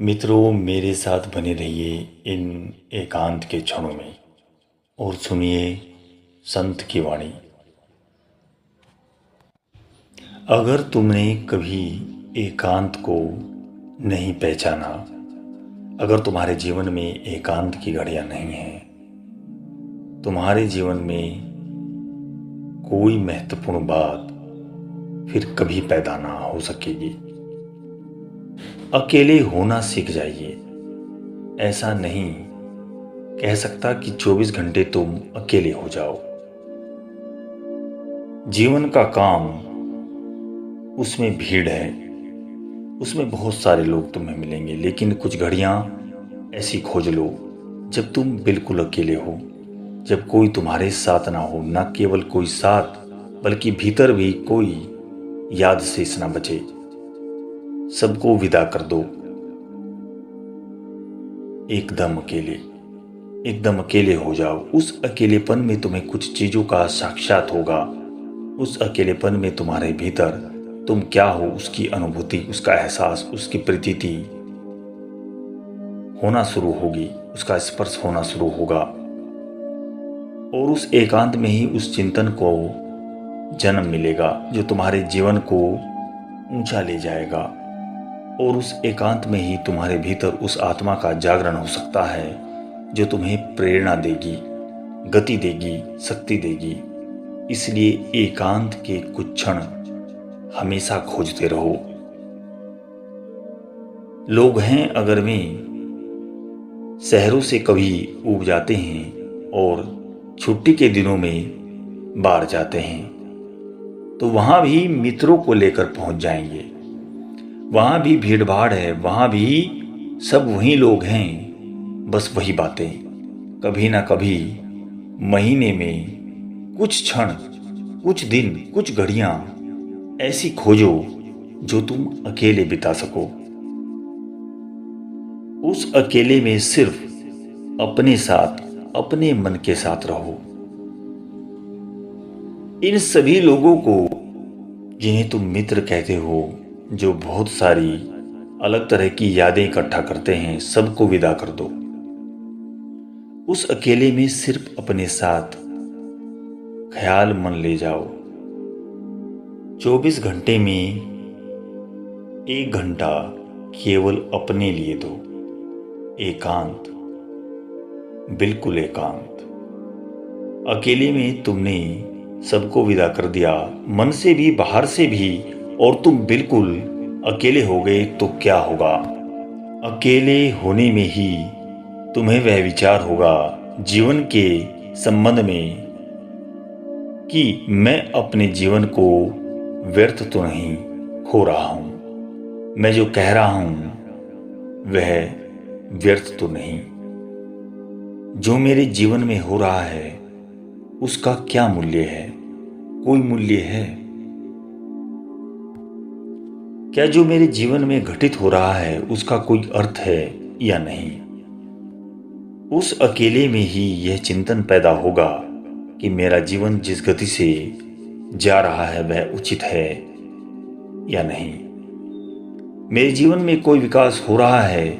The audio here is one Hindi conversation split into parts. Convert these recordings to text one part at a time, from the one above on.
मित्रों, मेरे साथ बने रहिए इन एकांत के क्षणों में और सुनिए संत की वाणी। अगर तुमने कभी एकांत को नहीं पहचाना, अगर तुम्हारे जीवन में एकांत की घड़ियां नहीं हैं, तुम्हारे जीवन में कोई महत्वपूर्ण बात फिर कभी पैदा ना हो सकेगी। अकेले होना सीख जाइए। ऐसा नहीं कह सकता कि 24 घंटे तुम अकेले हो जाओ। जीवन का काम, उसमें भीड़ है, उसमें बहुत सारे लोग तुम्हें मिलेंगे, लेकिन कुछ घड़ियां ऐसी खोज लो जब तुम बिल्कुल अकेले हो, जब कोई तुम्हारे साथ ना हो। ना केवल कोई साथ, बल्कि भीतर भी कोई याद शेष ना बचे। सबको विदा कर दो। एकदम अकेले हो जाओ। उस अकेलेपन में तुम्हें कुछ चीजों का साक्षात होगा। उस अकेलेपन में तुम्हारे भीतर तुम क्या हो उसकी अनुभूति, उसका एहसास, उसकी प्रतीति होना शुरू होगी, उसका स्पर्श होना शुरू होगा। और उस एकांत में ही उस चिंतन को जन्म मिलेगा जो तुम्हारे जीवन को ऊंचा ले जाएगा। और उस एकांत में ही तुम्हारे भीतर उस आत्मा का जागरण हो सकता है जो तुम्हें प्रेरणा देगी, गति देगी, शक्ति देगी। इसलिए एकांत के कुछ क्षण हमेशा खोजते रहो। लोग हैं अगर में शहरों से कभी ऊब जाते हैं और छुट्टी के दिनों में बाहर जाते हैं, तो वहां भी मित्रों को लेकर पहुंच जाएंगे। वहां भी भीड़ भाड़ है, वहां भी सब वही लोग हैं, बस वही बातें। कभी ना कभी महीने में कुछ क्षण, कुछ दिन, कुछ घड़ियां ऐसी खोजो जो तुम अकेले बिता सको। उस अकेले में सिर्फ अपने साथ, अपने मन के साथ रहो। इन सभी लोगों को जिन्हें तुम मित्र कहते हो, जो बहुत सारी अलग तरह की यादें इकट्ठा करते हैं, सबको विदा कर दो। उस अकेले में सिर्फ अपने साथ ख्याल मन ले जाओ। 24 घंटे में 1 घंटा केवल अपने लिए दो। एकांत, बिल्कुल एकांत। अकेले में तुमने सबको विदा कर दिया, मन से भी, बाहर से भी, और तुम बिल्कुल अकेले हो गए तो क्या होगा? अकेले होने में ही तुम्हें वह विचार होगा जीवन के संबंध में कि मैं अपने जीवन को व्यर्थ तो नहीं खो रहा हूं, मैं जो कह रहा हूं वह व्यर्थ तो नहीं। जो मेरे जीवन में हो रहा है उसका क्या मूल्य है? कोई मूल्य है क्या? जो मेरे जीवन में घटित हो रहा है उसका कोई अर्थ है या नहीं? उस अकेले में ही यह चिंतन पैदा होगा कि मेरा जीवन जिस गति से जा रहा है वह उचित है या नहीं। मेरे जीवन में कोई विकास हो रहा है,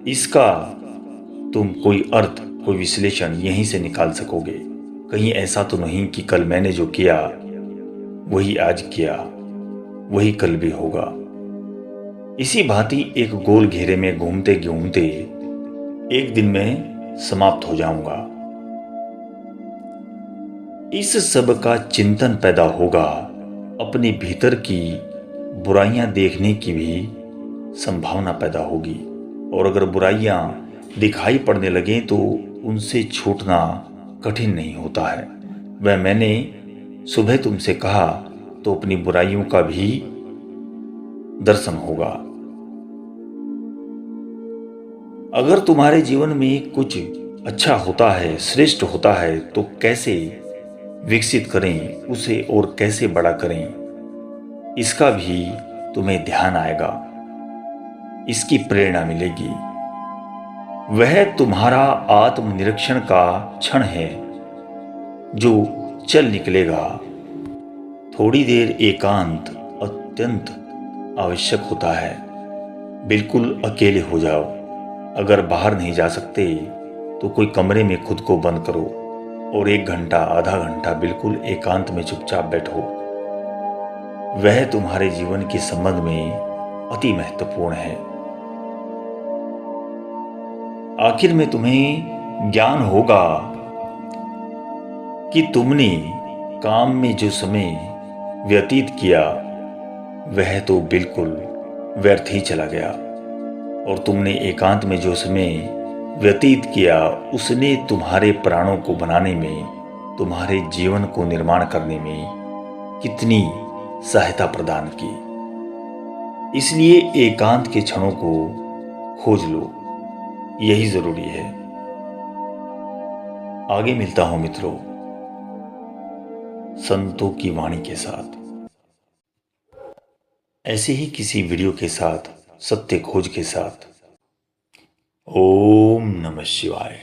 इसका तुम कोई अर्थ, कोई विश्लेषण यहीं से निकाल सकोगे। कहीं ऐसा तो नहीं कि कल मैंने जो किया वही आज किया, वही कल भी होगा। इसी भांति एक गोल घेरे में घूमते घूमते एक दिन में समाप्त हो जाऊंगा। इस सब का चिंतन पैदा होगा। अपने भीतर की बुराइयां देखने की भी संभावना पैदा होगी। और अगर बुराइयां दिखाई पड़ने लगे तो उनसे छूटना कठिन नहीं होता है। वह मैंने सुबह तुमसे कहा तो अपनी बुराइयों का भी दर्शन होगा। अगर तुम्हारे जीवन में कुछ अच्छा होता है, श्रेष्ठ होता है, तो कैसे विकसित करें उसे और कैसे बड़ा करें, इसका भी तुम्हें ध्यान आएगा, इसकी प्रेरणा मिलेगी। वह तुम्हारा आत्मनिरीक्षण का क्षण है जो चल निकलेगा। थोड़ी देर एकांत अत्यंत आवश्यक होता है। बिल्कुल अकेले हो जाओ। अगर बाहर नहीं जा सकते तो कोई कमरे में खुद को बंद करो और 1 घंटा, आधा घंटा बिल्कुल एकांत में चुपचाप बैठो। वह तुम्हारे जीवन के संबंध में अति महत्वपूर्ण है। आखिर में तुम्हें ज्ञान होगा कि तुमने काम में जो समय व्यतीत किया वह तो बिल्कुल व्यर्थ ही चला गया, और तुमने एकांत में जो समय व्यतीत किया उसने तुम्हारे प्राणों को बनाने में, तुम्हारे जीवन को निर्माण करने में कितनी सहायता प्रदान की। इसलिए एकांत के क्षणों को खोज लो, यही जरूरी है। आगे मिलता हूं मित्रों संतों की वाणी के साथ, ऐसे ही किसी वीडियो के साथ, सत्य खोज के साथ। ओम नमः शिवाय।